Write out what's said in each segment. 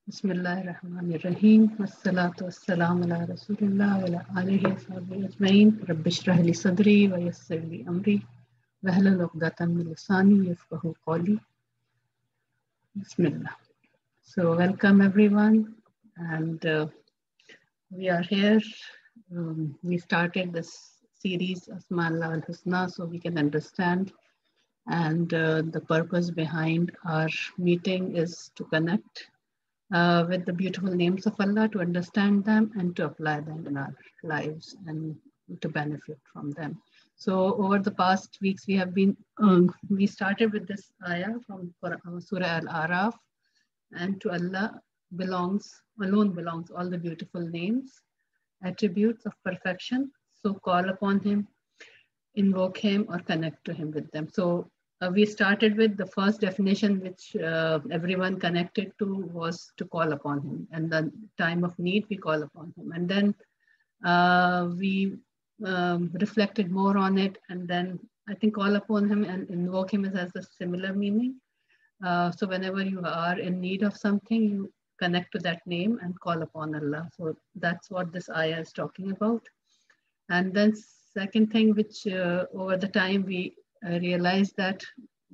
Bismillahirrahmanirrahim. Wassalatu wassalamu ala rasulillah wa ala alihi wa sahbihi ajma'in. Rabbi shrah li sadri wa yassir li amri wahlul 'uqdatan min lisani yafqahu qawli. Bismillah. So welcome everyone, and we are here. We started this series Asma Allah al-Husna so we can understand, and the purpose behind our meeting is to connect with the beautiful names of Allah, to understand them and to apply them in our lives and to benefit from them. So over the past weeks, we started with this ayah from Surah Al-Araf, and to Allah alone belongs all the beautiful names, attributes of perfection. So call upon Him, invoke Him, or connect to Him with them. So we started with the first definition, which everyone connected to, was to call upon Him. And the time of need, we call upon Him. And then we reflected more on it. And then I think call upon Him and invoke Him has a similar meaning. So whenever you are in need of something, you connect to that name and call upon Allah. So that's what this ayah is talking about. And then second thing, which over the time we realized that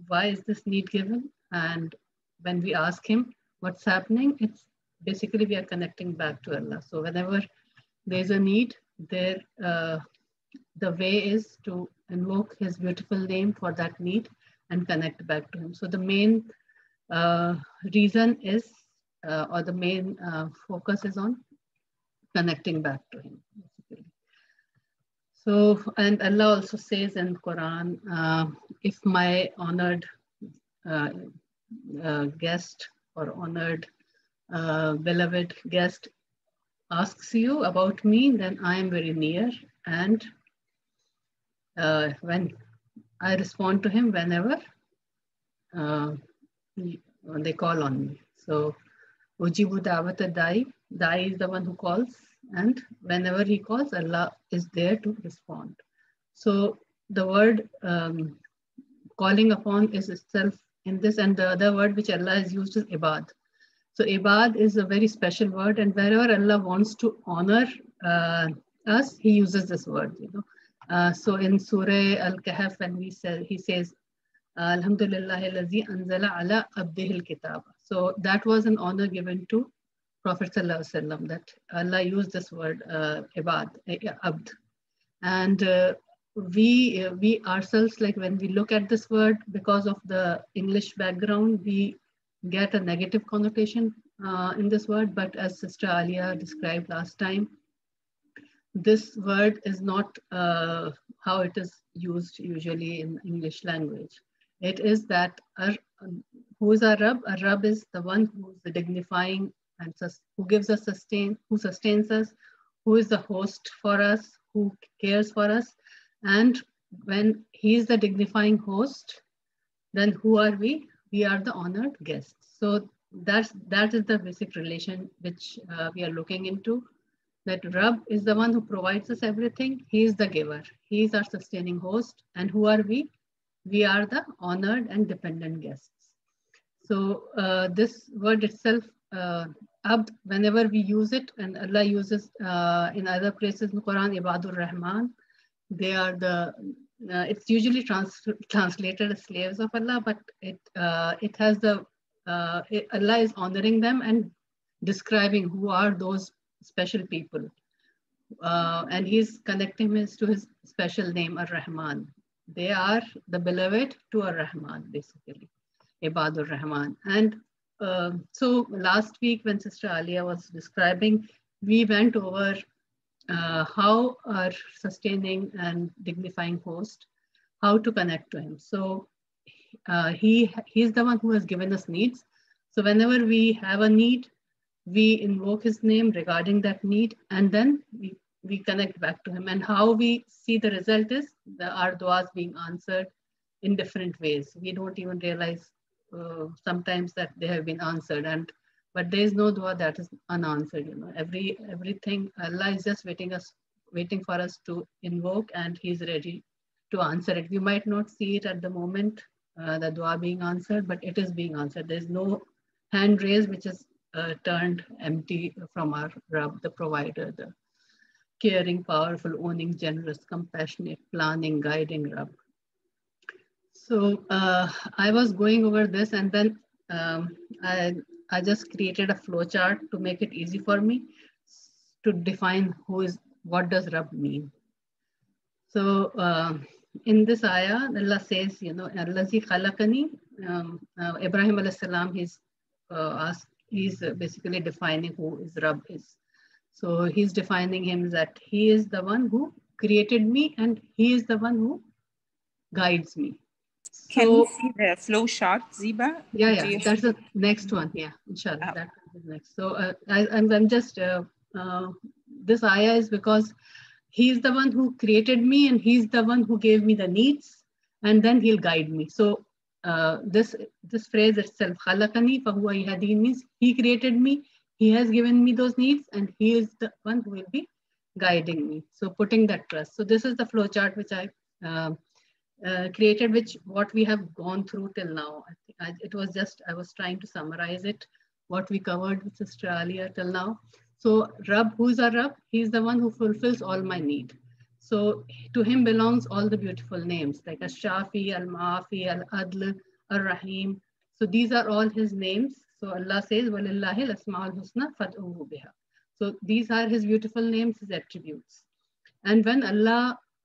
why is this need given? And when we ask Him what's happening, it's basically we are connecting back to Allah. So whenever there's a need, the way is to invoke His beautiful name for that need and connect back to Him. So the main reason is, or the main focus is on connecting back to Him. So, and Allah also says in Quran, if my honored guest or honored beloved guest asks you about me, then I am very near, and when I respond to him whenever they call on me. So, Ujibu Dawat Dai, Dai is the one who calls, and whenever he calls, Allah is there to respond. So the word calling upon is itself in this, and the other word which Allah has used is ibad. So ibad is a very special word, and wherever Allah wants to honor us, He uses this word. So in Surah Al-Kahf, when He says, Alhamdulillah allazi anzala ala abdihil kitab. So that was an honor given to Prophet ﷺ, that Allah used this word ibad, abd. And we ourselves, like when we look at this word, because of the English background, we get a negative connotation in this word. But as Sister Alia described last time, this word is not how it is used usually in English language. It is that who is our Rabb? Our Rabb is the one who is the dignifying and who gives us who sustains us, who is the host for us, who cares for us. And when He is the dignifying host, then who are we? We are the honored guests. So that is the basic relation which we are looking into, that Rabb is the one who provides us everything. He is the giver. He is our sustaining host. And who are we? We are the honored and dependent guests. So this word itself, abd, whenever we use it, and Allah uses in other places in the Quran, Ibadur Rahman, they are it's usually translated as slaves of Allah, but it has Allah is honoring them and describing who are those special people. And He's connecting us to His special name, Ar-Rahman. They are the beloved to Ar-Rahman, basically, Ibadur Rahman. And so last week when Sister Alia was describing, we went over how our sustaining and dignifying host, how to connect to Him. So He's the one who has given us needs. So whenever we have a need, we invoke His name regarding that need, and then we connect back to Him. And how we see the result is our duas being answered in different ways. We don't even realize sometimes that they have been answered, but there is no dua that is unanswered. Everything Allah is just waiting for us to invoke, and He's ready to answer it. We might not see it at the moment, the dua being answered, but it is being answered. There's no hand raised, which is turned empty from our Rabb, the provider, the caring, powerful, owning, generous, compassionate, planning, guiding Rabb. So I was going over this, and then I just created a flowchart to make it easy for me to define what does Rabb mean. So in this ayah, Allah says, you know, Allazi khalaqani, Ibrahim alayhi salam, he's basically defining who is Rabb is. So he's defining him that he is the one who created me and he is the one who guides me. Can we see the flow chart, Ziba? Yeah, that's the next one. Yeah, inshallah, that is next. So I'm just, this ayah is because he's the one who created me and he's the one who gave me the needs, and then he'll guide me. So this phrase itself, khalaqani fahuwa yahdini, means he created me, he has given me those needs, and he is the one who will be guiding me. So putting that trust. So this is the flow chart which I created, which what we have gone through till now. I was trying to summarize it, what we covered with Sister Alia till now. So Rabb, who's our Rabb? He's the one who fulfills all my need. So to him belongs all the beautiful names like Ash-Shafi, Al-Ma'afi, Al-Adl, Ar-Rahim. So these are all his names. So Allah says, وَلِلَّهِ الْأَسْمَاءُ الْحُسْنَى فَادْعُوهُ بِهَا. So these are his beautiful names, his attributes. And when then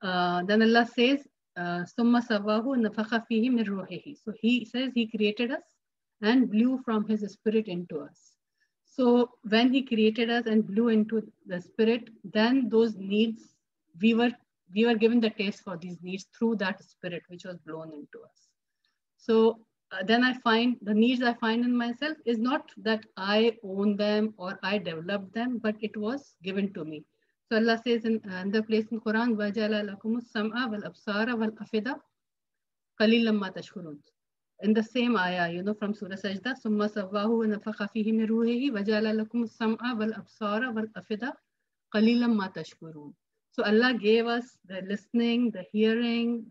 Allah says, ثُمَّ سَوَّاهُ نَفَخَ فِيهِ مِنْ رُوحِهِ. So he says he created us and blew from his spirit into us. So when he created us and blew into the spirit, then those needs, we were given the taste for these needs through that spirit which was blown into us. So then I find the needs I find in myself is not that I own them or I developed them, but it was given to me. So Allah says in the place in Quran, وَجَعَلَ لَكُمُ السَّمْعَ وَالْأَبْصَارَ وَالْأَفْئِدَةَ قَلِيلًا مَا تَشْكُرُونَ. In the same ayah, you know, from Surah Sajda, ثُمَّ سَوَّاهُ وَنَفَخَ فِيهِ مِنْ رُوحِهِ وَجَعَلَ لَكُمُ السَّمْعَ وَالْأَبْصَارَ وَالْأَفْئِدَةَ قَلِيلًا مَا تَشْكُرُونَ. So Allah gave us the listening, the hearing,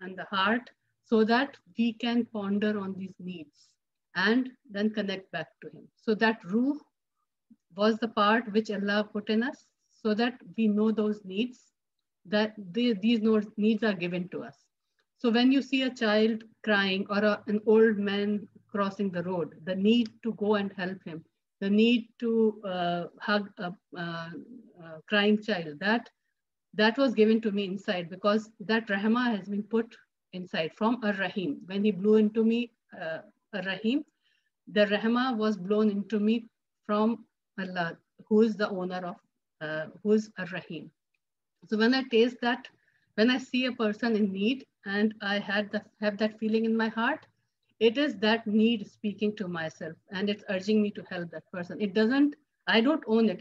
and the heart, so that we can ponder on these needs and then connect back to him. So that ruh was the part which Allah put in us so that we know those needs, that these needs are given to us. So when you see a child crying or an old man crossing the road, the need to go and help him, the need to hug a crying child, that was given to me inside, because that rahma has been put inside from Ar-Rahim. When he blew into me Ar-Rahim, the rahma was blown into me from Allah, who is the owner of, who is Ar-Rahim. So when I taste that, when I see a person in need and I have that feeling in my heart, it is that need speaking to myself and it's urging me to help that person. I don't own it.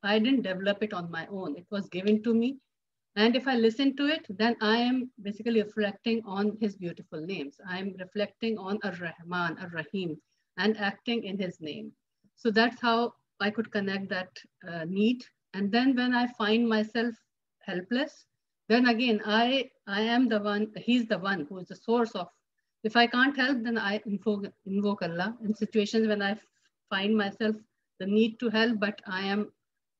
I didn't develop it on my own. It was given to me. And if I listen to it, then I am basically reflecting on his beautiful names. I'm reflecting on Ar-Rahman, Ar-Rahim, and acting in his name. So that's how I could connect that need. And then when I find myself helpless, then again, I am the one, he's the one who is the source of, if I can't help, then I invoke Allah. In situations when I find myself the need to help, but I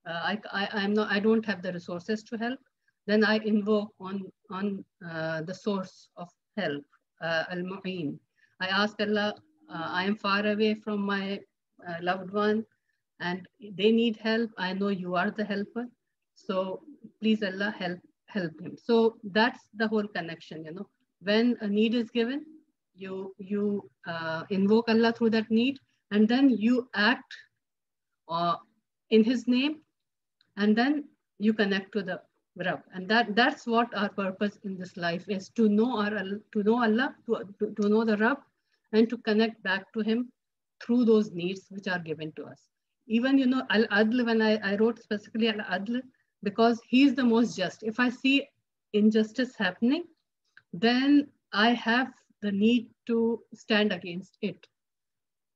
don't have the resources to help, then I invoke on the source of help, Al-Mu'in. I ask Allah, I am far away from my loved one and they need help. I know you are the helper. So please Allah, help him. So that's the whole connection, you know. When a need is given, you invoke Allah through that need, and then you act in his name, and then you connect to the Rabb. And that's what our purpose in this life is, to know Allah, to know the Rabb, and to connect back to him through those needs which are given to us. Even, you know, Al-Adl, when I wrote specifically Al-Adl, because he's the most just. If I see injustice happening, then I have the need to stand against it.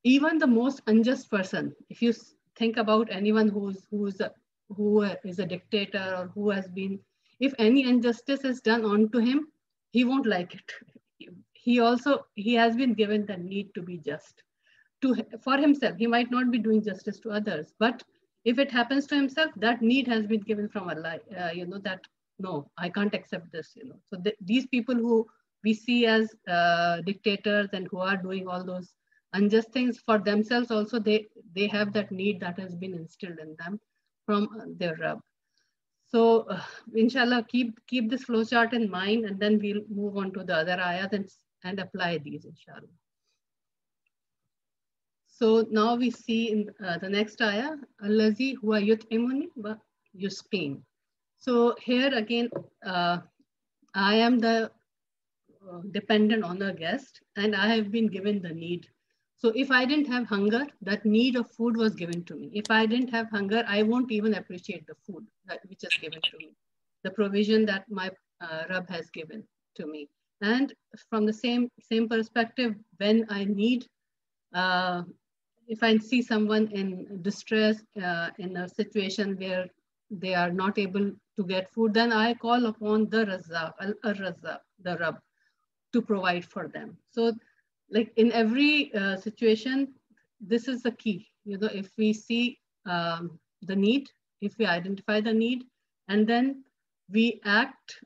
Even the most unjust person, if you think about anyone who is a dictator or who has been, if any injustice is done onto him, he won't like it. He has been given the need to be just. for himself. He might not be doing justice to others, but if it happens to himself, that need has been given from Allah. That no, I can't accept this. So these people who we see as dictators and who are doing all those unjust things for themselves, also they have that need that has been instilled in them from their Rabb. So inshallah, keep this flowchart in mind, and then we'll move on to the other ayahs and apply these, inshallah. So now we see in the next ayah, Allazi huwa yut'imuni wa yusqin. So here again, I am the dependent on a guest, and I have been given the need. So if I didn't have hunger, that need of food was given to me. If I didn't have hunger, I won't even appreciate the food which is given to me, the provision that my Rabb has given to me. And from the same perspective, when I need, if I see someone in distress, in a situation where they are not able to get food, then I call upon the Razzaq, Al-Razzaq, the Rabb, to provide for them. So like in every situation, this is the key. If we see the need, if we identify the need, and then we act,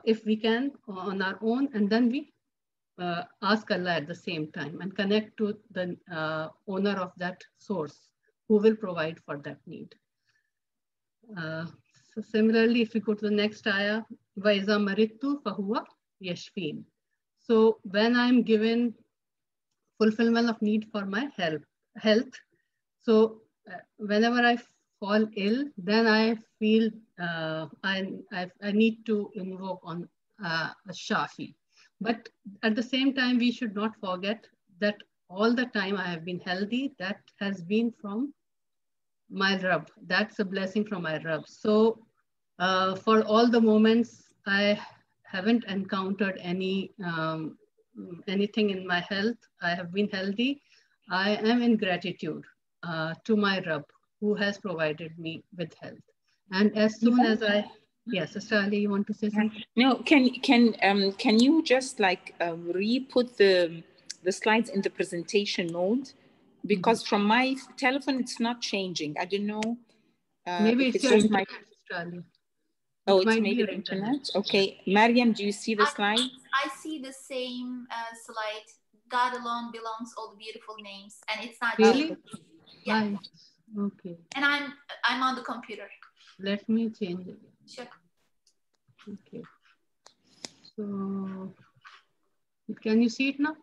if we can, on our own, and then we ask Allah at the same time and connect to the owner of that source who will provide for that need. So similarly, if we go to the next ayah, وَإِذَا مَرِضْتُ فَهُوَ يَشْفِينِ. So when I'm given fulfillment of need for my health, so whenever I fall ill, then I feel I need to invoke on a Shafi. But at the same time, we should not forget that all the time I have been healthy, that has been from my Rabb. That's a blessing from my Rabb. So for all the moments I haven't encountered anything in my health, I have been healthy, I am in gratitude to my Rabb who has provided me with health. And as soon as yes, Sister Ali, you want to say something? No, can you just like re-put the slides in the presentation mode? Because from my telephone, it's not changing. I don't know. Maybe it's your internet, Sister Ali. Oh, it's maybe your internet. Okay, Mariam, do you see the slide? I see the same slide. God alone belongs all the beautiful names, and it's not really. Yeah. Nice. Okay. And I'm on the computer. Let me change it. Sure. Okay. So, can you see it now?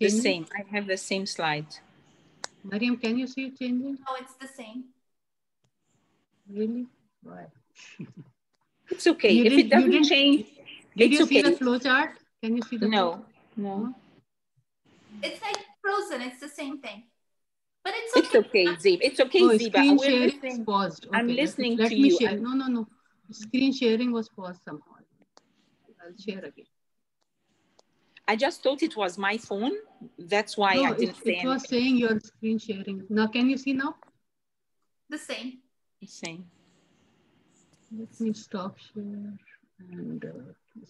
The same. I have the same slide. Mariam, can you see it changing? No, it's the same. Really? Why? It's okay. If it doesn't change, did you okay. see the flow chart? Can you see the No. It's like frozen. It's the same thing. But it's okay. It's okay, Zeeb. It's okay, Zeeba. Screen sharing is paused. Okay, I'm listening let to me you. share. No. Screen sharing was paused somehow. I'll share again. I just thought it was my phone. That's why I didn't say anything. It was saying your screen sharing. Now, can you see now? The same. The same. Let me stop share. And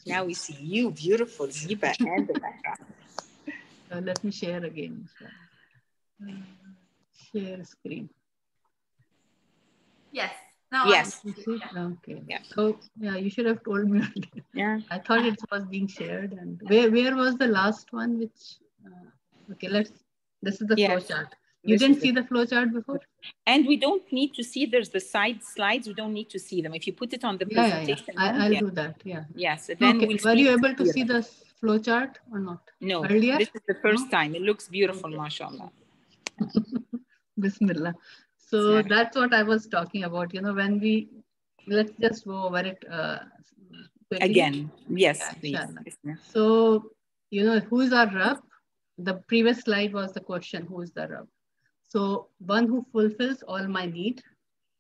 now we see you, beautiful Zeeba, and the background. Let me share again. Share screen. Yes. Now yes. Okay. Yeah. So yeah, you should have told me. Yeah. I thought it was being shared. And where was the last one? Which okay, this is the flow chart. You didn't see the flow chart before? And we don't need to see, there's the side slides, we don't need to see them. If you put it on the presentation. I'll do that, yeah. Yes, then were you able to see the flow chart or not? No, earlier? This is the first time. It looks beautiful, mashallah. Bismillah. So that's what I was talking about. When let's just go over it quickly. Again, yes, please. So, who is our Rabb? The previous slide was the question, who is the Rabb? So one who fulfills all my need.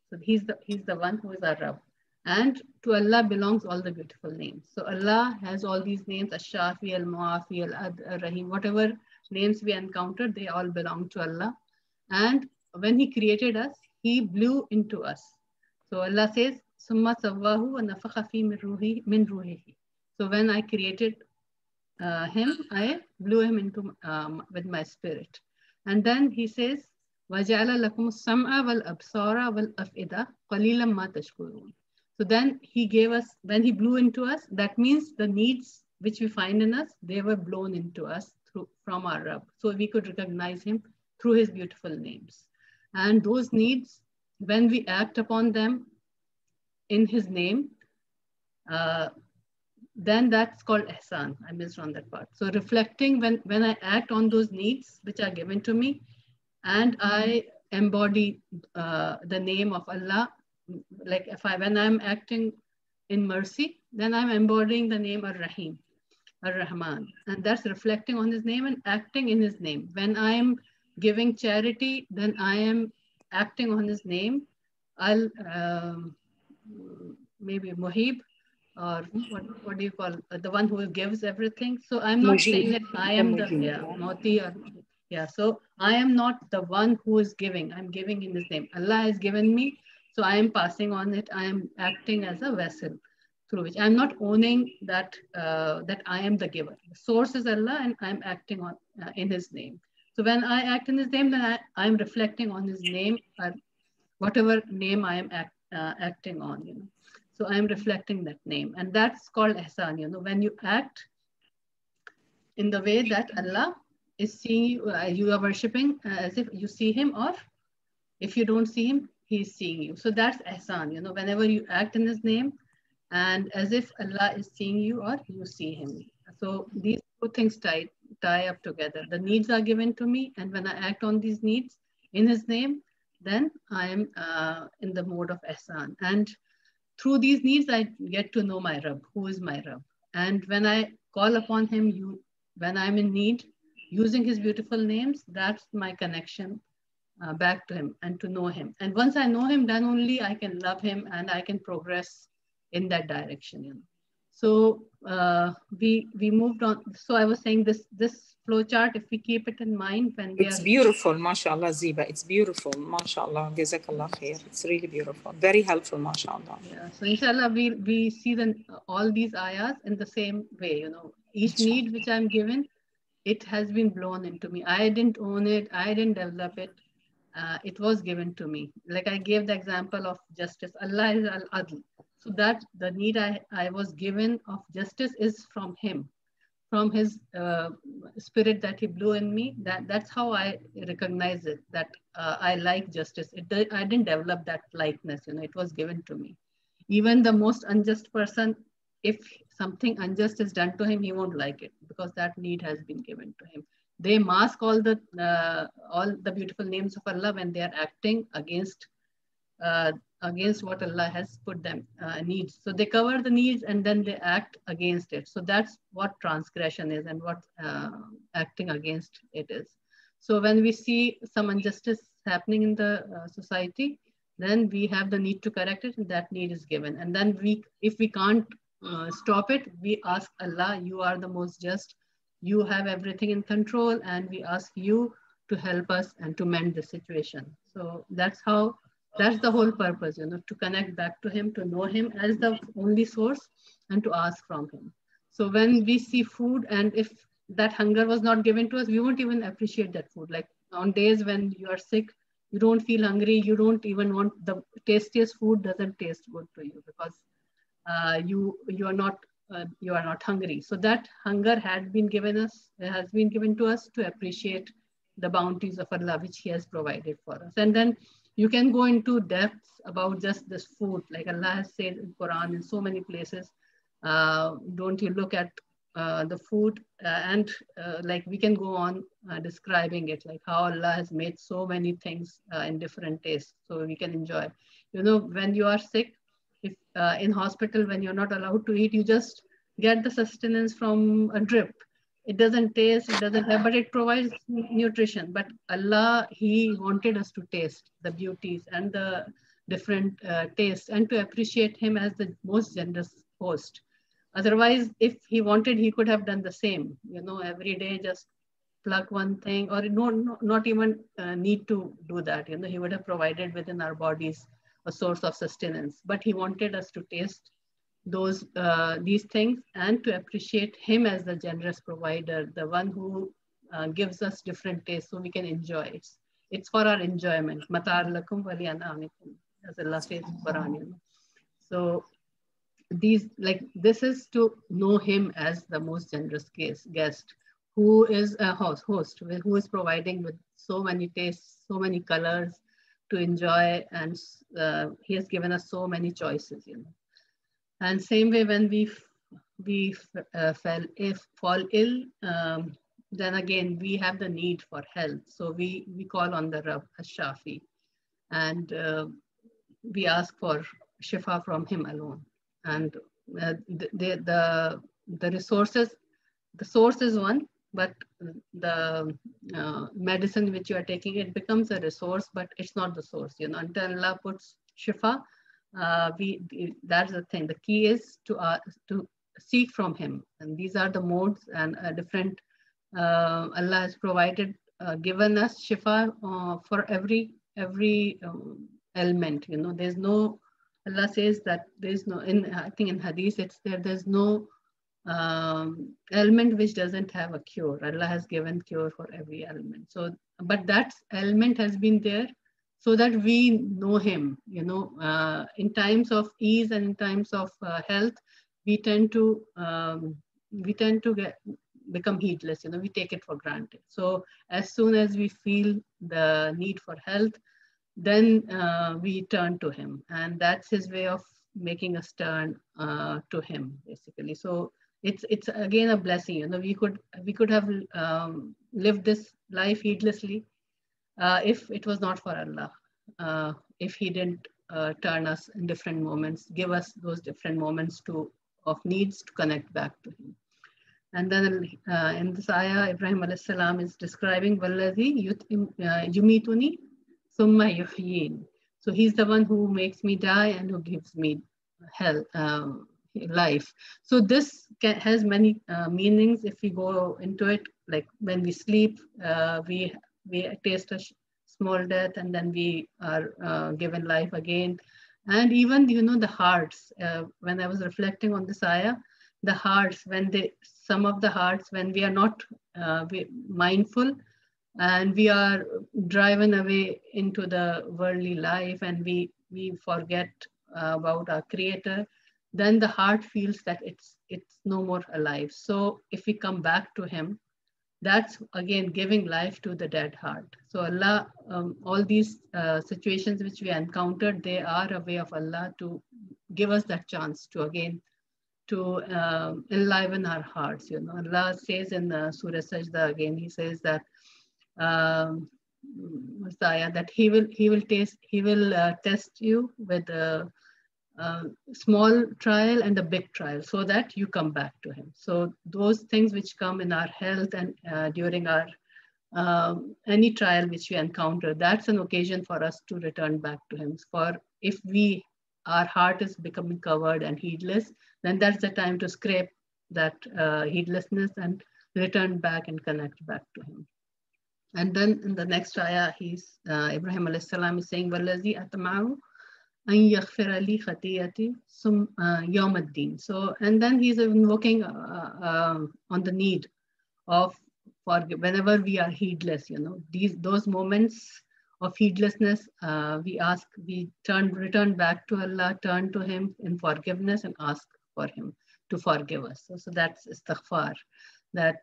So he's the one who is our Rabb. And to Allah belongs all the beautiful names. So Allah has all these names, Ash-Shafi, Al-Mu'afi, Al-Rahim, whatever names we encounter, they all belong to Allah. And when He created us, He blew into us. So Allah says, Summa sawwahu wa nafakha fi min ruhihi. So when I created him, I blew him into with my spirit. And then he says, وَجَعَلَ لَكُمُ السَّمْعَ وَالْأَبْصَارَ وَالْأَفْئِدَةَ قَلِيلًا مَا تَشْكُرُونَ. So then he gave us, when he blew into us, that means the needs which we find in us, they were blown into us from our Rabb. So we could recognize him through his beautiful names. And those needs, when we act upon them in his name, then that's called ihsan. I missed on that part. So reflecting when I act on those needs which are given to me, and I embody the name of Allah, like when I'm acting in mercy, then I'm embodying the name Ar-Rahim, Ar-Rahman, and that's reflecting on his name and acting in his name. When I'm giving charity, then I am acting on his name. I'll maybe Muhib, or what do you call the one who gives everything? So I'm not saying that I am the Moti, or so I am not the one who is giving. I'm giving in his name. Allah has given me, so I am passing on it. I am acting as a vessel through which I'm not owning that that I am the giver. The source is Allah, and I'm acting on in his name. So when I act in his name, then I'm reflecting on his name, whatever name I am acting on, you know. So I'm reflecting that name, and that's called ihsan. You know, when you act in the way that Allah is seeing you, you are worshiping as if you see him, or if you don't see him, he is seeing you. So that's ihsan. You know, whenever you act in his name, and as if Allah is seeing you or you see him. So these two things tie up together. The needs are given to me, and when I act on these needs in his name, then I am in the mode of ihsan. And through these needs, I get to know my Rabb, who is my Rabb. And when I call upon him, when I'm in need, using his beautiful names, that's my connection back to him and to know him. And once I know him, then only I can love him and I can progress in that direction. You know. So we moved on. So I was saying this flow chart, if we keep it in mind when we It's beautiful, mashallah, Ziba. It's beautiful, mashallah. Jazakallah khair. It's really beautiful. Very helpful, mashallah. Yeah. So inshallah, we see all these ayahs in the same way. You know, each need which I'm given, it has been blown into me. I didn't own it. I didn't develop it. It was given to me. Like I gave the example of justice. Allah is al-adl. So that the need I was given of justice is from him, from his spirit that he blew in me. That's how I recognize it, that I like justice. I didn't develop that likeness, you know, it was given to me. Even the most unjust person, if something unjust is done to him, he won't like it because that need has been given to him. They mask all the beautiful names of Allah when they are acting against what Allah has put them needs. So they cover the needs and then they act against it. So that's what transgression is and what acting against it is. So when we see some injustice happening in the society, then we have the need to correct it, and that need is given. And then if we can't stop it, we ask Allah, you are the most just, you have everything in control, and we ask you to help us and to mend the situation. So that's the whole purpose, you know, to connect back to him, to know him as the only source, and to ask from him. So when we see food, and if that hunger was not given to us, we won't even appreciate that food. Like on days when you are sick, you don't feel hungry, you don't even want the tastiest food, doesn't taste good to you because you are not hungry. So that hunger has been given to us to appreciate the bounties of Allah which he has provided for us. And then you can go into depths about just this food, like Allah has said in Quran in so many places. Don't you look at the food and like we can go on describing it, like how Allah has made so many things in different tastes so we can enjoy. You know, when you are sick, if in hospital, when you're not allowed to eat, you just get the sustenance from a drip. It doesn't taste, it doesn't have, but it provides nutrition. But Allah, he wanted us to taste the beauties and the different tastes and to appreciate him as the most generous host. Otherwise, if he wanted, he could have done the same, you know, every day just pluck one thing, or not even need to do that. You know, he would have provided within our bodies a source of sustenance, but he wanted us to taste these things and to appreciate him as the generous provider, the one who gives us different tastes so we can enjoy it. It's for our enjoyment. Matar lakum wali anamikum, as Allah says in Quran, you know. So these, like, this is to know him as the most generous guest, who is a host who is providing with so many tastes, so many colors to enjoy, and he has given us so many choices, you know. And same way, when we fall ill, then again we have the need for health, so we call on the Rabb Ash-Shafi, and we ask for shifa from him alone. And the resources, the source is one, but the medicine which you are taking, it becomes a resource, but it's not the source, you know. Until Allah puts shifa, that's the thing. The key is to seek from him, and these are the modes and different. Allah has provided, given us shifa for every element, you know. There's no, Allah says that there's no, I think in hadith it's there's no element which doesn't have a cure. Allah has given cure for every element. So, but that element has been there so that we know him, you know. In times of ease and in times of health, we tend to become heedless, you know. We take it for granted. So as soon as we feel the need for health, then we turn to him, and that's his way of making us turn to him, basically. So it's again a blessing, you know. We could have lived this life heedlessly if it was not for Allah, if he didn't turn us in different moments, give us those different moments of needs to connect back to him. And then in this ayah, Ibrahim alayhi salam is describing Wallazi yumituni summa yuhyin. So he's the one who makes me die and who gives me health, life. So this has many meanings if we go into it. Like when we sleep, we taste a small death, and then we are given life again. And even, you know, the hearts, when I was reflecting on this ayah, the hearts, some of the hearts, when we are not mindful, and we are driven away into the worldly life, and we forget about our Creator, then the heart feels that it's no more alive. So if we come back to him, that's again giving life to the dead heart. So Allah, all these situations which we encountered, they are a way of Allah to give us that chance to again to enliven our hearts, you know. Allah says in Surah Sajda again, he says that Messiah, that he will test you with a small trial and a big trial, so that you come back to him. So those things which come in our health and during our any trial which we encounter, that's an occasion for us to return back to him. For if our heart is becoming covered and heedless, then that's the time to scrape that heedlessness and return back and connect back to him. And then in the next ayah, Ibrahim alayhi salam is saying, Wallazi atma'u an yaghfira li khatiyati yawm ad-din. So, and then he's invoking on the need of whenever we are heedless, you know, those moments of heedlessness, we return back to Allah, turn to him in forgiveness and ask for him to forgive us. So that's istighfar. That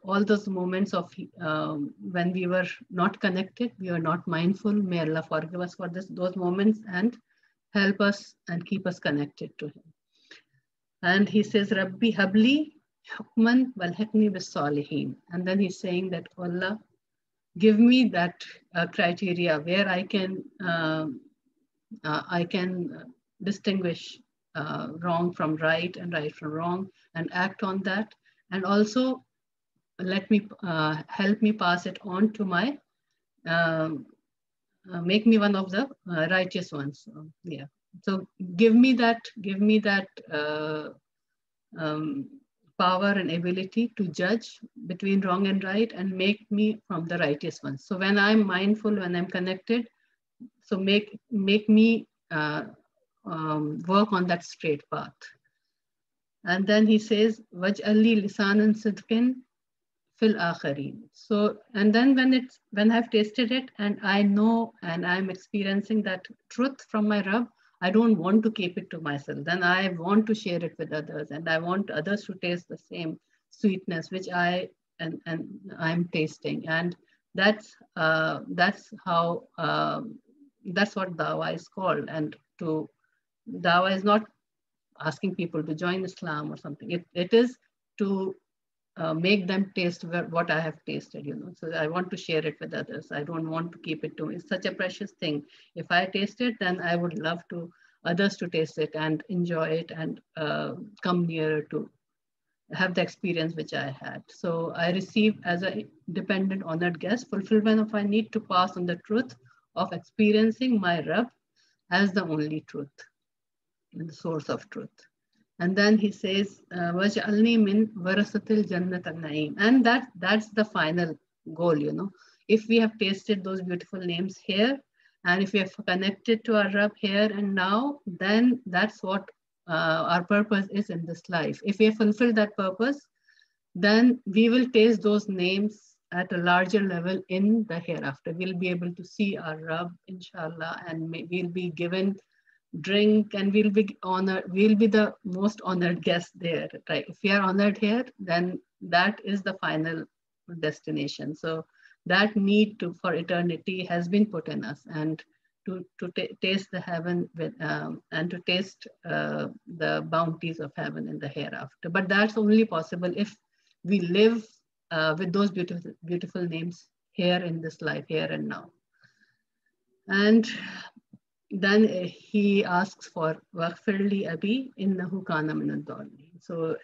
all those moments of when we were not connected, we were not mindful, may Allah forgive us for those moments and help us and keep us connected to him. And he says, Rabbi habli hukman walhiqni bis salihin. And then he's saying that, Allah, give me that criteria where I can distinguish wrong from right and right from wrong and act on that. And also let me help me pass it on to my make me one of the righteous ones. So, yeah. So give me that power and ability to judge between wrong and right, and make me from the righteous ones. So when I'm mindful, when I'm connected, so make me work on that straight path. And then he says, Waj'alli lisanan sidqin fil akharin. So, and then when I've tasted it and I know and I'm experiencing that truth from my Rabb, I don't want to keep it to myself. Then I want to share it with others, and I want others to taste the same sweetness which and I'm tasting. And that's how that's what dawa is called. And to dawa is not asking people to join Islam or something. It is to make them taste what I have tasted, you know. So I want to share it with others. I don't want to keep it to me. It's such a precious thing. If I taste it, then I would love to others to taste it and enjoy it and come nearer to have the experience which I had. So I receive as a dependent honored guest fulfillment of my need to pass on the truth of experiencing my Rabb as the only truth, the source of truth. And then he says, "Waj'alni min warasatil jannat an-na'im." And that's the final goal, you know. If we have tasted those beautiful names here, and if we have connected to our Rabb here and now, then that's what our purpose is in this life. If we have fulfilled that purpose, then we will taste those names at a larger level in the hereafter. We'll be able to see our Rabb, inshallah, and we'll be given drink and we'll be honored. We'll be the most honored guest there, right? If we are honored here, then that is the final destination. So that need for eternity has been put in us, and to taste the heaven with, and to taste the bounties of heaven in the hereafter. But that's only possible if we live with those beautiful names here in this life, here and now. And then he asks for Waghfirli Abi innahu kana min ad-dallin. So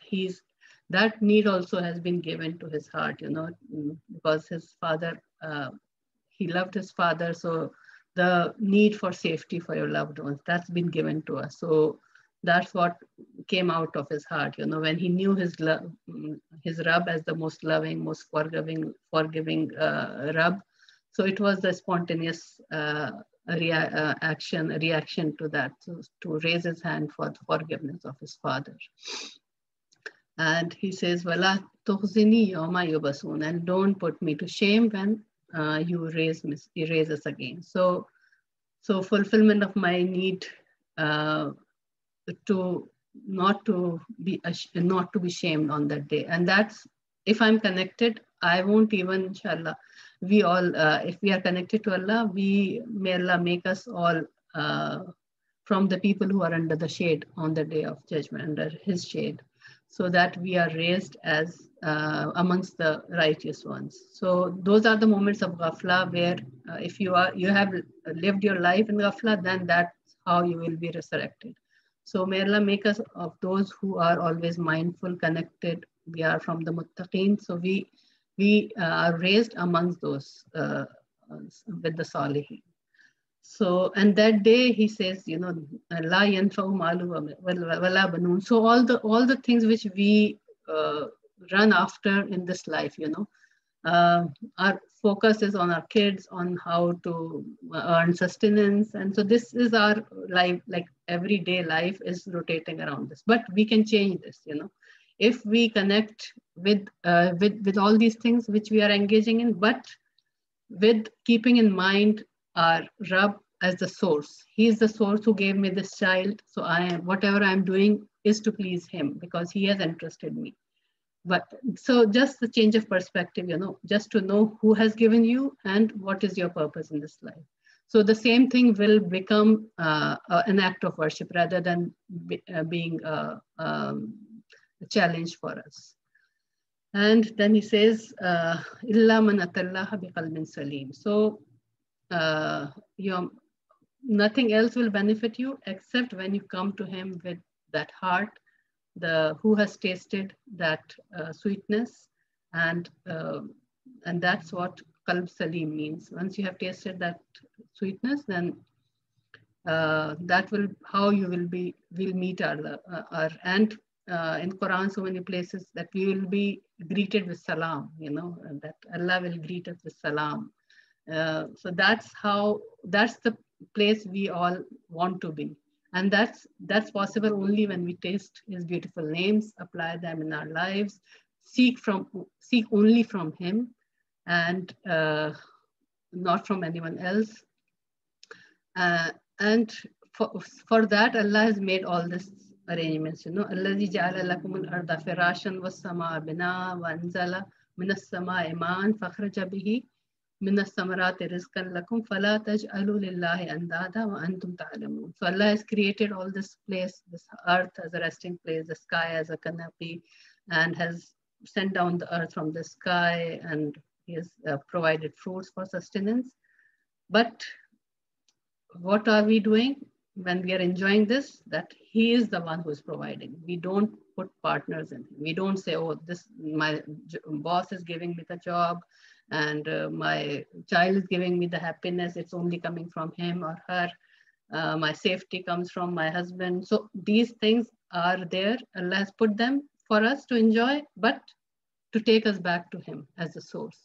that need also has been given to his heart, you know, because his father, he loved his father. So the need for safety for your loved ones, that's been given to us. So that's what came out of his heart, you know, when he knew his Rabb as the most loving, most forgiving Rabb. So it was the spontaneous reaction to that, to raise his hand for the forgiveness of his father. And he says, "Wala tukhzini yawma yubasun," and don't put me to shame when you raise us again. So fulfillment of my need to not to be shamed on that day. And that's, if I'm connected, I won't even, inshallah, we all, if we are connected to Allah, may Allah make us all from the people who are under the shade on the day of judgment, under his shade, so that we are raised as amongst the righteous ones. So those are the moments of ghafla where if you have lived your life in ghafla, then that's how you will be resurrected. So may Allah make us of those who are always mindful, connected. We are from the muttaqeen. So we are raised amongst those with the salihin. So, and that day he says, you know, la yanfa'u malu wala banun. So all the things which we run after in this life, you know, our focus is on our kids, on how to earn sustenance. And so this is our life, like everyday life is rotating around this, but we can change this, you know, if we connect with all these things which we are engaging in, but with keeping in mind our Rabb as the source. He is the source who gave me this child. So whatever I'm doing is to please him because he has entrusted me. But so just the change of perspective, you know, just to know who has given you and what is your purpose in this life. So the same thing will become an act of worship rather than being a challenge for us. And then he says, "Illa man atallaha biqalbin salim." So nothing else will benefit you except when you come to him with that heart, who has tasted that sweetness, and that's what qalb salim means. Once you have tasted that sweetness, then that will how you will meet our and in Quran so many places that we will be greeted with salam, you know, and that Allah will greet us with salam. So that's the place we all want to be. And that's possible only when we taste his beautiful names, apply them in our lives, seek only from him and not from anyone else. And for that, Allah has made all this arrangements. الذي جعل لكم الأرض فراشا والسماء بناء وأنزل من السماء ماء فأخرج به من الثمرات رزقا لكم فلا تجعلوا لله أندادا وأنتم تعلمون. So Allah has created all this place, this earth as a resting place, the sky as a canopy, and has sent down the earth from the sky, and He has provided fruits for sustenance. But what are we doing when we are enjoying this? That He is the one who is providing. We don't put partners in. We don't say, oh, my boss is giving me the job, and my child is giving me the happiness. It's only coming from him or her. My safety comes from my husband. So these things are there. Allah has put them for us to enjoy, but to take us back to Him as a source.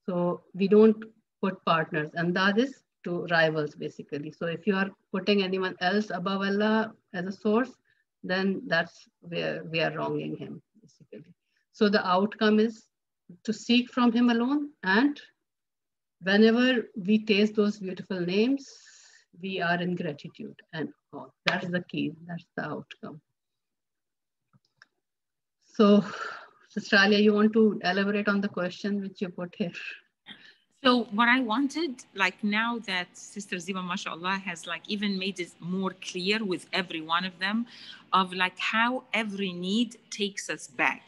So we don't put partners, and that is to rivals, basically. So if you are putting anyone else above Allah as a source, then that's where we are wronging Him, basically. So the outcome is to seek from Him alone, and whenever we taste those beautiful names, we are in gratitude, and that's the key, that's the outcome. So, Sister Alia, you want to elaborate on the question which you put here? So what I wanted, like now that Sister Ziba, mashallah, has like even made it more clear with every one of them, of like how every need takes us back.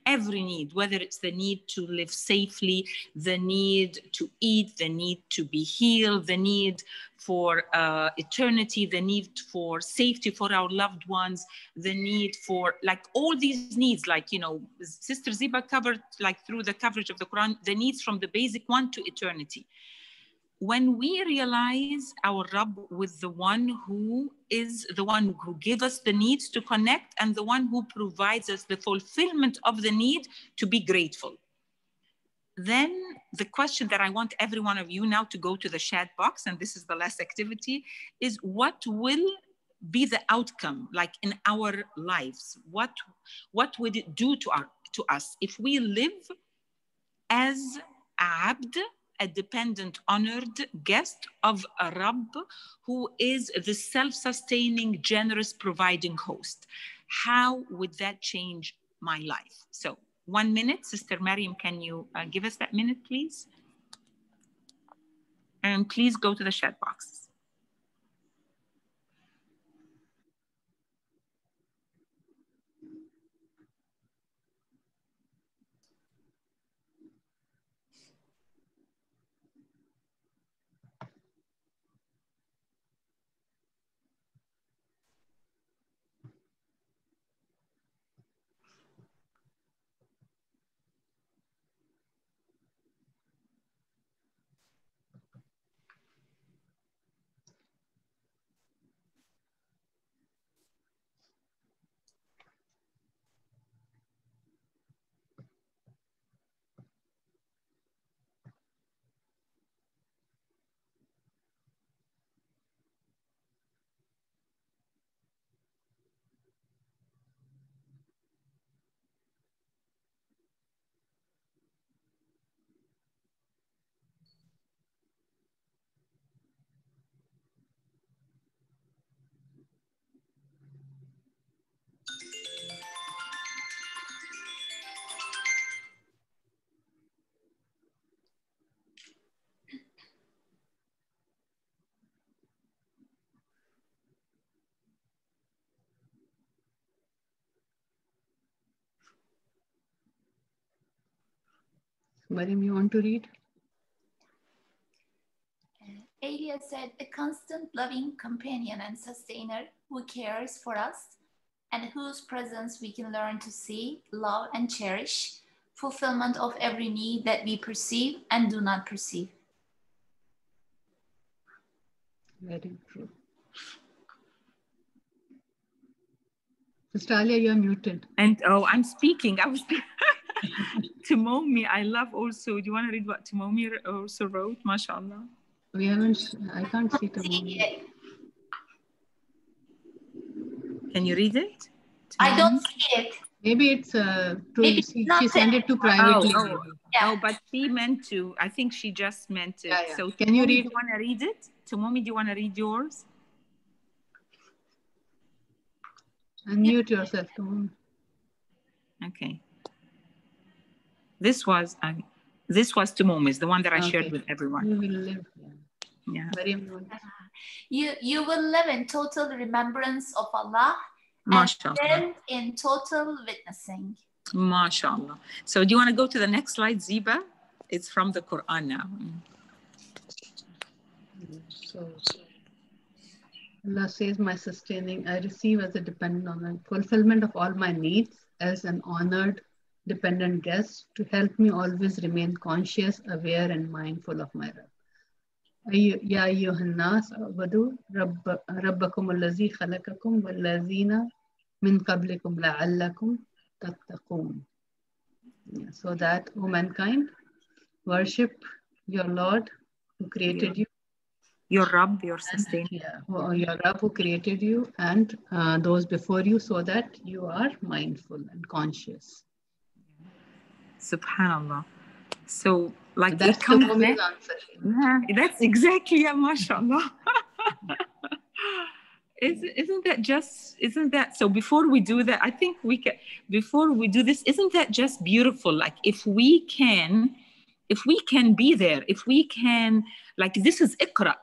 Every need, whether it's the need to live safely, the need to eat, the need to be healed, the need for eternity, the need for safety for our loved ones, the need for like all these needs, like, you know, Sister Ziba covered like through the coverage of the Quran, the needs from the basic one to eternity. When we realize our Rabb with the one who is the one who gives us the needs to connect and the one who provides us the fulfillment of the need to be grateful, then the question that I want every one of you now to go to the chat box, and this is the last activity, is what will be the outcome like in our lives? What would it do to us if we live as abd, a dependent, honored guest of a Rabb who is the self-sustaining, generous, providing host? How would that change my life? So 1 minute, Sister Mariam, can you give us that minute, please? And please go to the chat box. Mariam, you want to read? Alia said, a constant loving companion and sustainer who cares for us and whose presence we can learn to see, love, and cherish, fulfillment of every need that we perceive and do not perceive. Very true. Sister Alia, you are muted. And I'm speaking. I was Timomi, I love also. Do you want to read what Timomi also wrote? MashaAllah. We haven't, I can't see Timomi. Can you read it? I don't see it. Maybe it's Maybe she sent it to privately. Yeah. But she meant to. I think she just meant it. Yeah. So can you Mommy, read? do you want to read it? To Mommy, do you want to read yours? Unmute yourself, Mommy. Okay. This was to Mommy's, the one that I shared with everyone. You will live. Yeah. You will live in total remembrance of Allah MashaAllah. and in total witnessing. MashaAllah. So do you want to go to the next slide, Ziba? It's from the Quran now. So Allah says, my sustaining, I receive as a dependent on the fulfillment of all my needs as an honored dependent guest to help me always remain conscious, aware, and mindful of my Rabb. Ya ayyuhan nas u'budu rabbakum allazi khalaqakum wallazina min qablikum la'allakum tattaqun. So that, O mankind, worship your Lord who created you. Your Rabb, your sustainer. Your Rabb who created you and those before you, so that you are mindful and conscious. Subhanallah. So, like, that's it comes the Mommy's answer. Yeah, that's exactly, mashallah. Isn't that so? Before we do that, I think before we do this, isn't that just beautiful? Like, if we can be there, if we can, like, this is Iqra,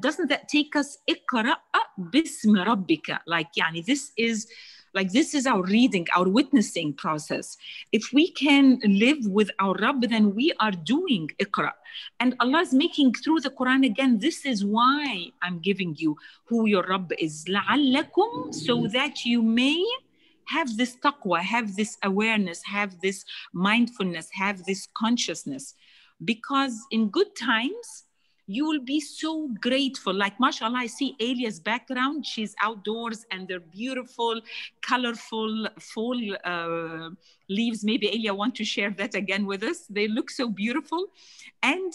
doesn't that take us Iqra bismi rabbika? Like, yani, this is our reading, our witnessing process. If we can live with our Rabb, then we are doing Iqra. And Allah is making through the Quran again, this is why I'm giving you who your Rabb is. لَعَلَّكُمْ, so that you may have this taqwa, have this awareness, have this mindfulness, have this consciousness. Because in good times, you will be so grateful. Like, mashallah, I see Alia's background. She's outdoors and they're beautiful, colorful fall leaves. Maybe Alia want to share that again with us. They look so beautiful. And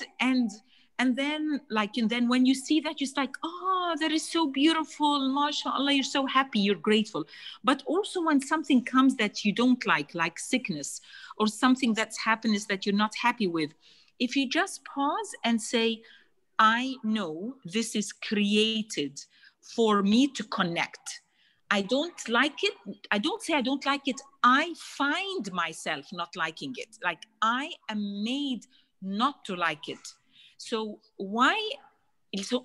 then, like, and then when you see that, you're like, oh, that is so beautiful. MashaAllah, you're so happy, you're grateful. But also when something comes that you don't like sickness or something that's happiness that you're not happy with, if you just pause and say, I know this is created for me to connect. I don't like it. I don't say I don't like it. I find myself not liking it. Like, I am made not to like it. So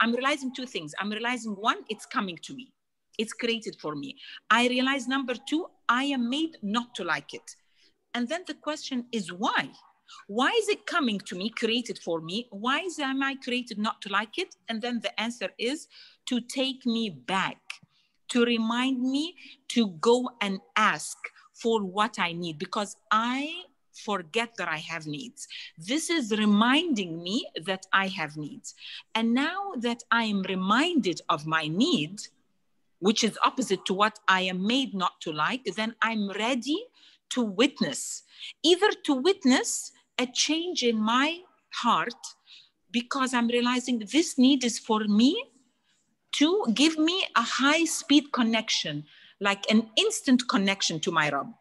I'm realizing two things. I'm realizing, one, it's coming to me. It's created for me. I realize, number two, I am made not to like it. And then the question is why? Why is it coming to me, created for me? Why am I created not to like it? And then the answer is to take me back, to remind me to go and ask for what I need, because I forget that I have needs. This is reminding me that I have needs. And now that I am reminded of my need, which is opposite to what I am made not to like, then I'm ready to witness, either to witness a change in my heart, because I'm realizing this need is for me to give me a high-speed connection, like an instant connection to my Rabb.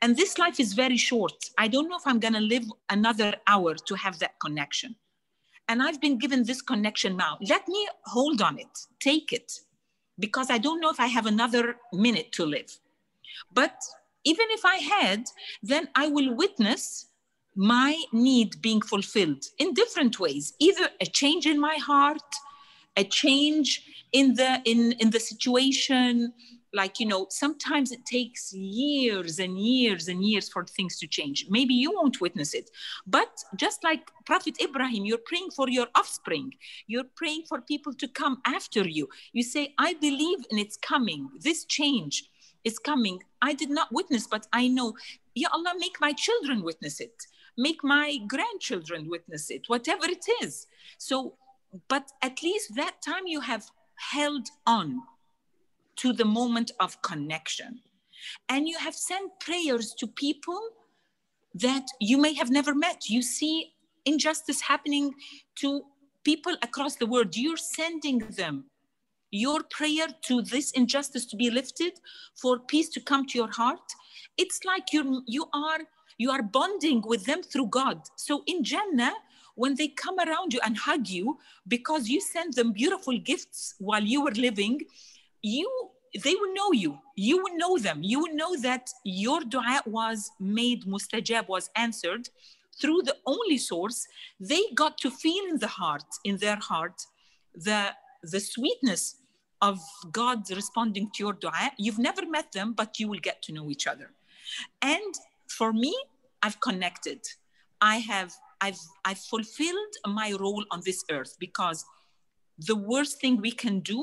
And this life is very short. I don't know if I'm going to live another hour to have that connection. And I've been given this connection now. Let me hold on it, take it, because I don't know if I have another minute to live. But even if I had, then I will witness my need being fulfilled in different ways, either a change in my heart, a change in the situation. Like, you know, sometimes it takes years and years and years for things to change. Maybe you won't witness it, but just like Prophet Ibrahim, you're praying for your offspring. You're praying for people to come after you. You say, I believe in it's coming. This change is coming. I did not witness, but I know, Ya Allah, make my children witness it. Make my grandchildren witness it, whatever it is. So, but at least that time you have held on to the moment of connection. And you have sent prayers to people that you may have never met. You see injustice happening to people across the world. You're sending them your prayer to this injustice to be lifted, for peace to come to your heart. it's like you are bonding with them through God. So in Jannah, when they come around you and hug you because you sent them beautiful gifts while you were living, they will know you. You will know them. You will know that your dua was made mustajab, was answered through the only source. They got to feel in their heart, the sweetness of God responding to your dua. You've never met them, but you will get to know each other. And for me, I've connected. I've fulfilled my role on this earth, because the worst thing we can do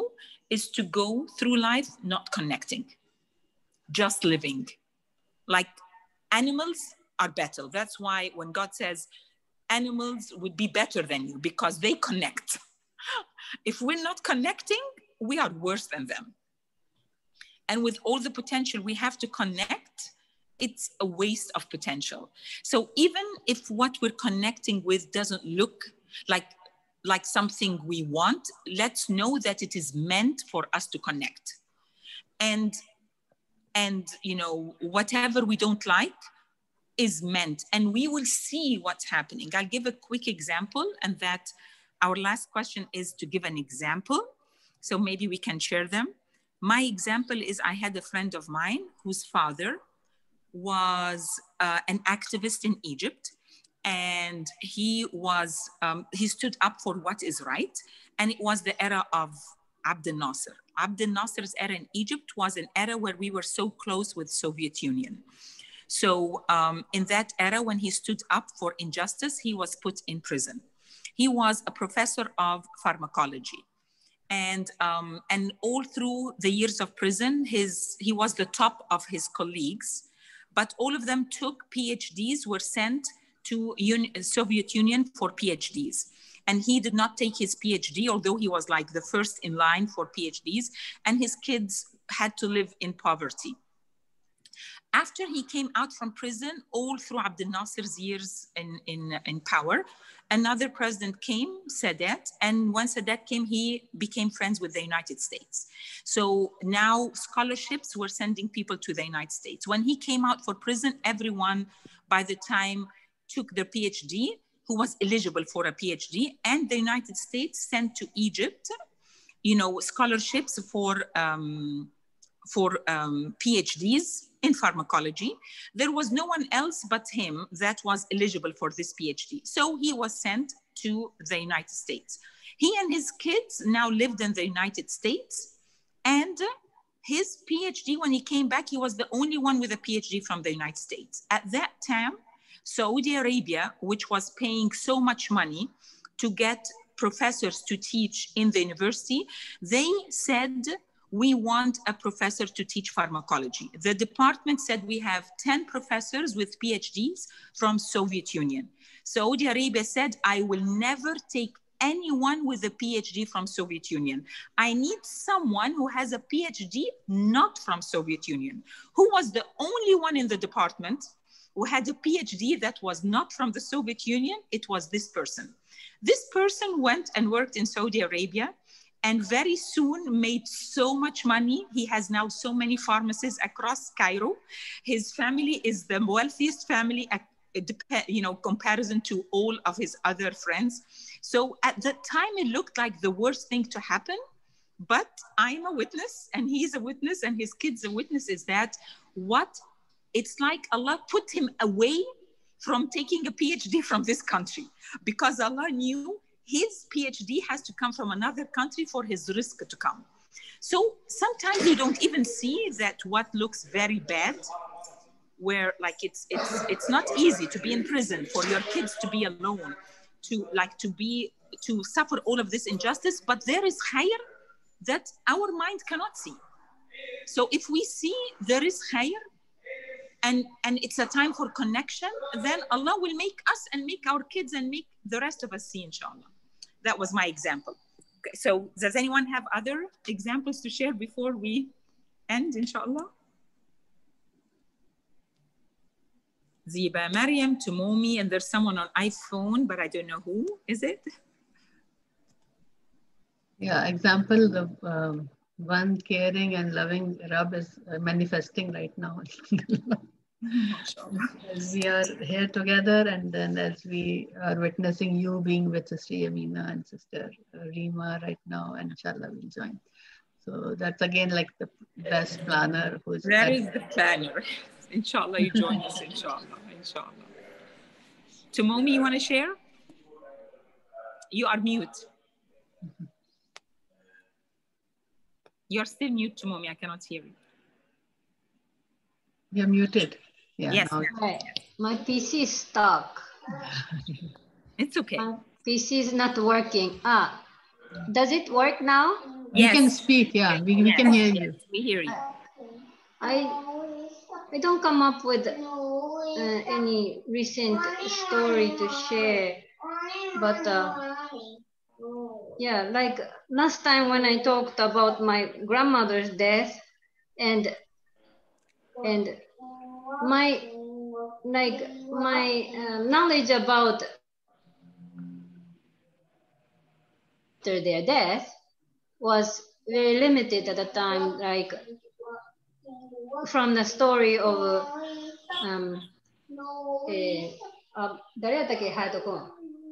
is to go through life not connecting, just living. Like animals are better. That's why when God says animals would be better than you, because they connect. If we're not connecting, we are worse than them. And with all the potential we have to connect, it's a waste of potential. So even if what we're connecting with doesn't look like something we want, let's know that it is meant for us to connect. And whatever we don't like is meant, and we will see what's happening. I'll give a quick example, and that our last question is to give an example. So maybe we can share them. My example is, I had a friend of mine whose father was an activist in Egypt, and he stood up for what is right. And it was the era of Abdel Nasser. Abdel Nasser's era in Egypt was an era where we were so close with Soviet Union. So in that era, when he stood up for injustice, he was put in prison. He was a professor of pharmacology. And all through the years of prison, he was the top of his colleagues, but all of them took PhDs, were sent to Soviet Union for PhDs. And he did not take his PhD, although he was like the first in line for PhDs, and his kids had to live in poverty. After he came out from prison, all through Abdel Nasser's years in power, another president came, Sadat, and when Sadat came, he became friends with the United States. So now scholarships were sending people to the United States. When he came out for prison, everyone by the time took their PhD, who was eligible for a PhD, and the United States sent to Egypt, scholarships for PhDs in pharmacology. There was no one else but him that was eligible for this PhD. So he was sent to the United States. He and his kids now lived in the United States, and his PhD, when he came back, he was the only one with a PhD from the United States. At that time, Saudi Arabia, which was paying so much money to get professors to teach in the university, they said, we want a professor to teach pharmacology. The department said, we have 10 professors with PhDs from Soviet Union. Saudi Arabia said, I will never take anyone with a PhD from Soviet Union. I need someone who has a PhD not from Soviet Union. Who was the only one in the department who had a PhD that was not from the Soviet Union? It was this person. This person went and worked in Saudi Arabia, and very soon made so much money. He has now so many pharmacies across Cairo. His family is the wealthiest family, comparison to all of his other friends. So at the time, it looked like the worst thing to happen. But I'm a witness, and he's a witness, and his kids a witness, is that it's like Allah put him away from taking a PhD from this country, because Allah knew his PhD has to come from another country for his risk to come. So sometimes you don't even see that what looks very bad, where like it's not easy to be in prison, for your kids to be alone, to suffer all of this injustice, but there is khair that our mind cannot see. So if we see there is khair, and it's a time for connection, then Allah will make us and make our kids and make the rest of us see, inshallah. That was my example. Okay, so does anyone have other examples to share before we end, inshallah? Ziba, Mariam, Tumomi, and there's someone on iPhone, but I don't know who is it. Yeah, example, the one caring and loving Rabb is manifesting right now. As we are here together, and then as we are witnessing you being with Sister Yamina and Sister Rima right now, and inshallah we'll join. So that's again like the best planner who's That is the planner. Inshallah, you join us, inshallah. Inshallah. Tumomi, you want to share? You are mute. You're still mute, Tumomi. I cannot hear you. You're muted. Yeah. Yes. Hi. My PC is stuck. It's okay. My PC is not working. Does it work now? You can speak. Yeah, we can hear you. We hear you. I don't come up with any recent story to share, but yeah, like last time when I talked about my grandmother's death and my knowledge about after their death was very limited at the time, like from the story of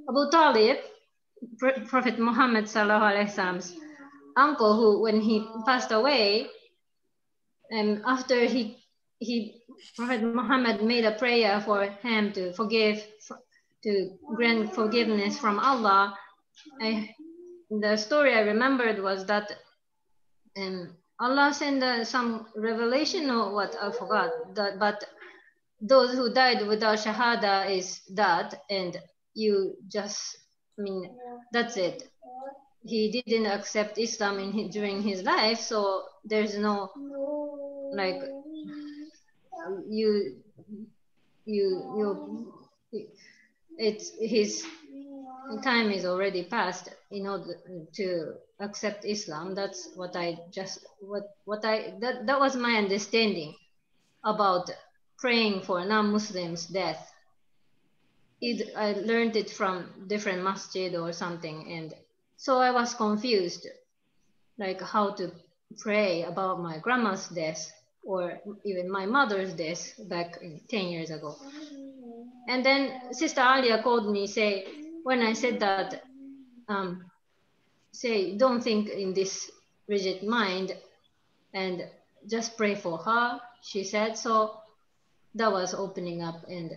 Abu Talib, Prophet Muhammad sallallahu alaihi wasallam's uncle, who when he passed away, and after Prophet Muhammad made a prayer for him to grant forgiveness from Allah. The story I remembered was that Allah sent some revelation or what, I forgot, but those who died without shahada is that, and you just, that's it. He didn't accept Islam during his life, so there's no, like, it's his time is already passed in order to accept Islam. That's what I just that was my understanding about praying for non-Muslims' death. I learned it from different masjid or something, and so I was confused, like how to pray about my grandma's death or even my mother's death back 10 years ago. And then Sister Alia called me, when I said that, don't think in this rigid mind and just pray for her, she said. So that was opening up. And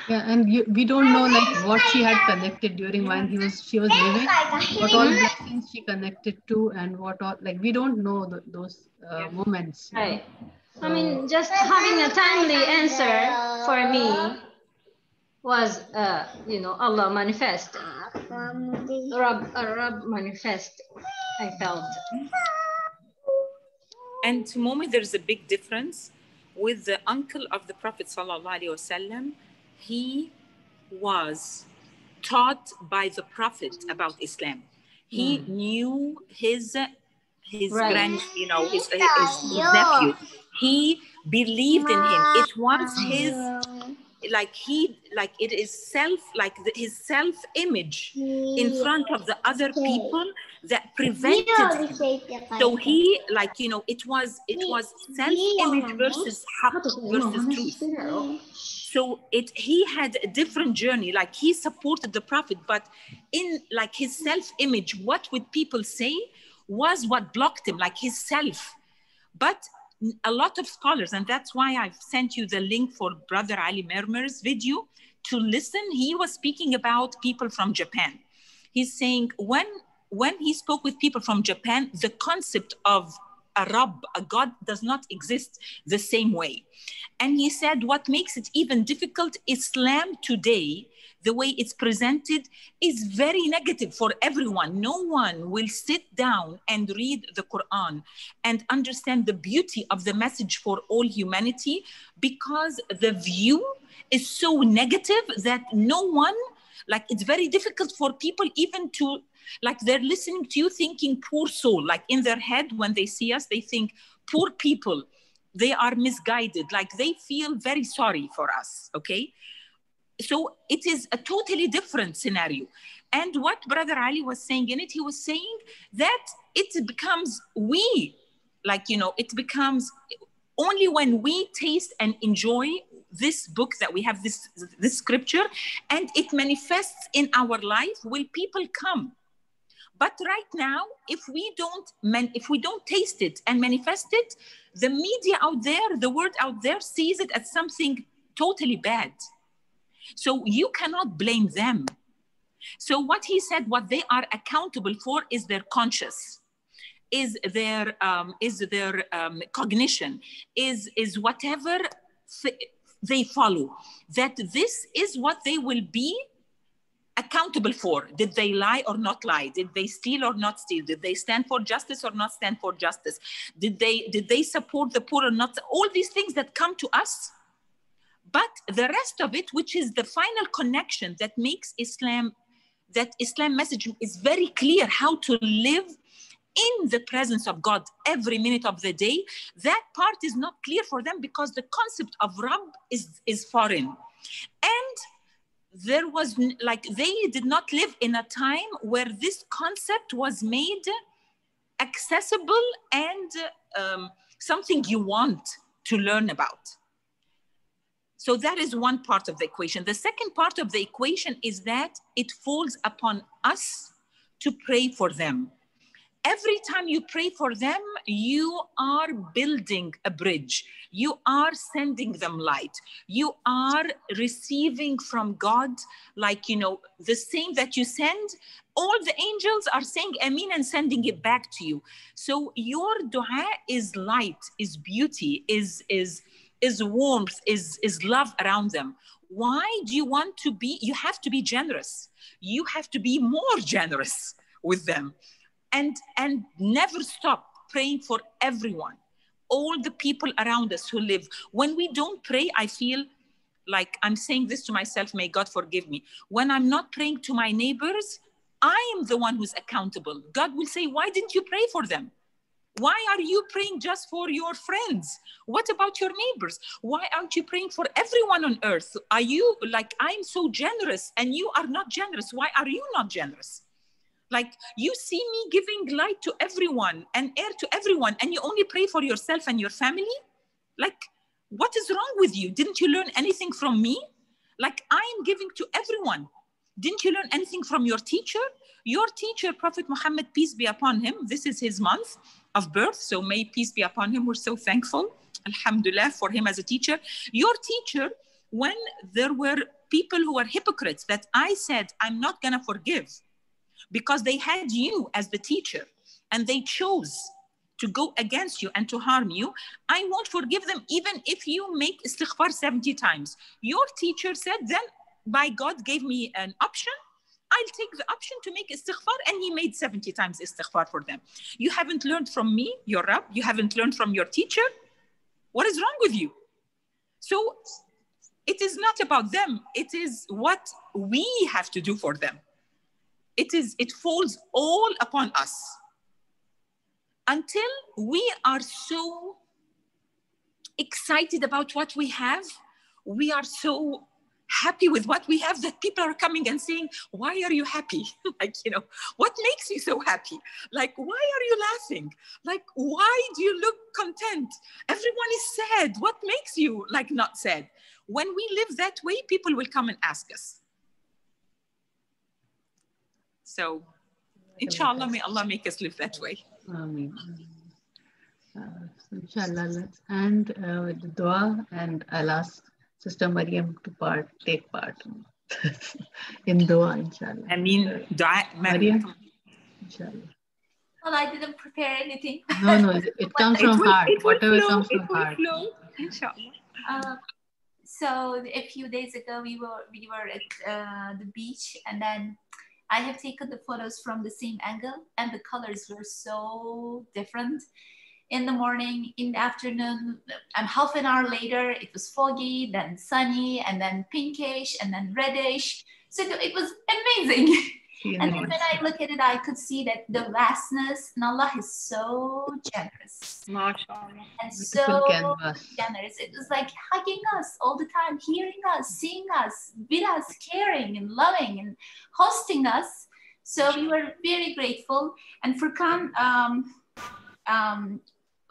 yeah, and we don't know like what she had connected during when she was living, what all blessings she connected to, and what all, like we don't know those moments. Right. So, just having a timely answer for me was, Allah manifest, Rab manifest, I felt. And to Momi, there's a big difference with the uncle of the Prophet sallallahu alaihi wasallam. He was taught by the Prophet about Islam. He knew his grand, his nephew. He believed in him. It was his, it is his self-image in front of the other people that prevented him. So he, it was self-image versus haqq versus truth. So he had a different journey. Like he supported the Prophet, but in his self-image, what would people say was what blocked him, like his self. But a lot of scholars, and that's why I've sent you the link for Brother Ali Mermer's video to listen. He was speaking about people from Japan. He's saying when he spoke with people from Japan, the concept of a Rabb, a God, does not exist the same way. And he said what makes it even difficult, Islam today, the way it's presented is very negative for everyone. No one will sit down and read the Quran and understand the beauty of the message for all humanity, because the view is so negative that no one, it's very difficult for people even to, they're listening to you thinking poor soul, in their head when they see us, they think poor people, they are misguided, they feel very sorry for us, okay? So it is a totally different scenario. And what Brother Ali was saying in it, he was saying that it becomes it becomes Only when we taste and enjoy this book that we have, this scripture, and it manifests in our life, will people come. But right now, if we don't taste it and manifest it, the media out there, the world out there sees it as something totally bad. So you cannot blame them. So what he said, what they are accountable for is their conscience, is their cognition, is whatever they follow, that this is what they will be accountable for. Did they lie or not lie? Did they steal or not steal? Did they stand for justice or not stand for justice? Did they support the poor or not? All these things that come to us. But the rest of it, which is the final connection that makes Islam, that Islam message is very clear how to live in the presence of God every minute of the day, that part is not clear for them because the concept of Rabb is foreign. And there was, like, they did not live in a time where this concept was made accessible and something you want to learn about. So that is one part of the equation. The second part of the equation is that it falls upon us to pray for them. Every time you pray for them, you are building a bridge. You are sending them light. You are receiving from God, like, you know, the same that you send, all the angels are saying Ameen and sending it back to you. So your dua is light, is beauty, is warmth, is love around them. Why do you want to be? You have to be generous. You have to be more generous with them. And never stop praying for everyone, all the people around us who live. When we don't pray, I feel like I'm saying this to myself, may God forgive me. When I'm not praying to my neighbors, I am the one who's accountable. God will say, why didn't you pray for them? Why are you praying just for your friends? What about your neighbors? Why aren't you praying for everyone on earth? Are you like, I'm so generous and you are not generous. Why are you not generous? Like, you see me giving light to everyone and air to everyone, and you only pray for yourself and your family? Like, what is wrong with you? Didn't you learn anything from me? Like, I'm giving to everyone. Didn't you learn anything from your teacher? Your teacher, Prophet Muhammad, peace be upon him, this is his month of birth, so may peace be upon him. We're so thankful, alhamdulillah, for him as a teacher. Your teacher, when there were people who were hypocrites that I said, I'm not gonna forgive, because they had you as the teacher and they chose to go against you and to harm you, I won't forgive them even if you make istighfar 70 times. Your teacher said, then by God gave me an option, I'll take the option to make istighfar, and he made 70 times istighfar for them. You haven't learned from me, your Rabb, you haven't learned from your teacher. What is wrong with you? So it is not about them, it is what we have to do for them. It falls all upon us. Until we are so excited about what we have, we are so happy with what we have that people are coming and saying, why are you happy? Like, you know, what makes you so happy? Like, why are you laughing? Like, why do you look content? Everyone is sad. What makes you like not sad? When we live that way, people will come and ask us. So, inshallah, may Allah make us live that way. Ameen. So inshallah, let's end with the dua, and I'll ask Sister Mariam to take part in dua, inshallah. I mean, dua, Mariam, inshallah. Well, I didn't prepare anything. No, it comes from heart. Whatever comes from heart. Inshallah. So a few days ago, we were at the beach, and then I have taken the photos from the same angle, and the colors were so different. In the morning, in the afternoon, and half an hour later, it was foggy, then sunny, and then pinkish, and then reddish. So it was amazing. And then when I look at it, I could see that the vastness, and Allah is so generous. MashaAllah. And so generous. It was like hugging us all the time, hearing us, seeing us, with us, caring and loving and hosting us. So we were very grateful. And Furqan,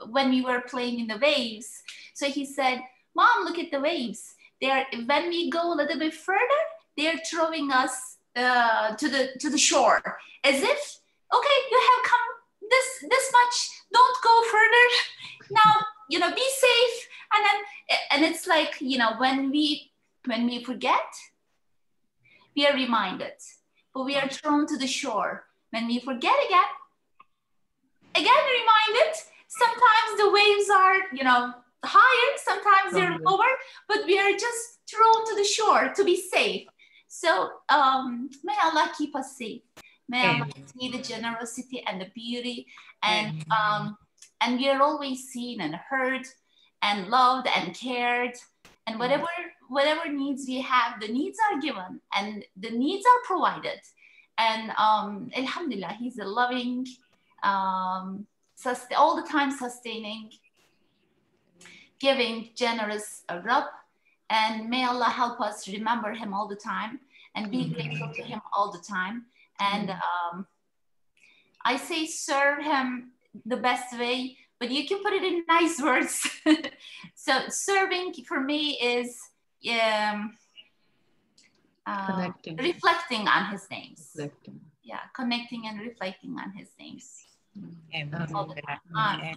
when we were playing in the waves. So he said, Mom, look at the waves. When we go a little bit further, they're throwing us to the shore, as if, okay, you have come this much, don't go further. Now, you know, be safe. And it's like, you know, when we forget, we are reminded, but we are thrown to the shore. When we forget again reminded. Sometimes the waves are, you know, higher, sometimes they're lower, but we are just thrown to the shore to be safe. So may Allah keep us safe. May Allah see the generosity and the beauty, and we are always seen and heard and loved and cared, and whatever needs we have, the needs are given and the needs are provided. And alhamdulillah, he's a loving, all the time sustaining, giving, generous Rabb. And may Allah help us remember him all the time and be grateful to him all the time. And I say serve him the best way, but you can put it in nice words. So serving for me is reflecting on his names. Yeah, connecting and reflecting on his names all the time.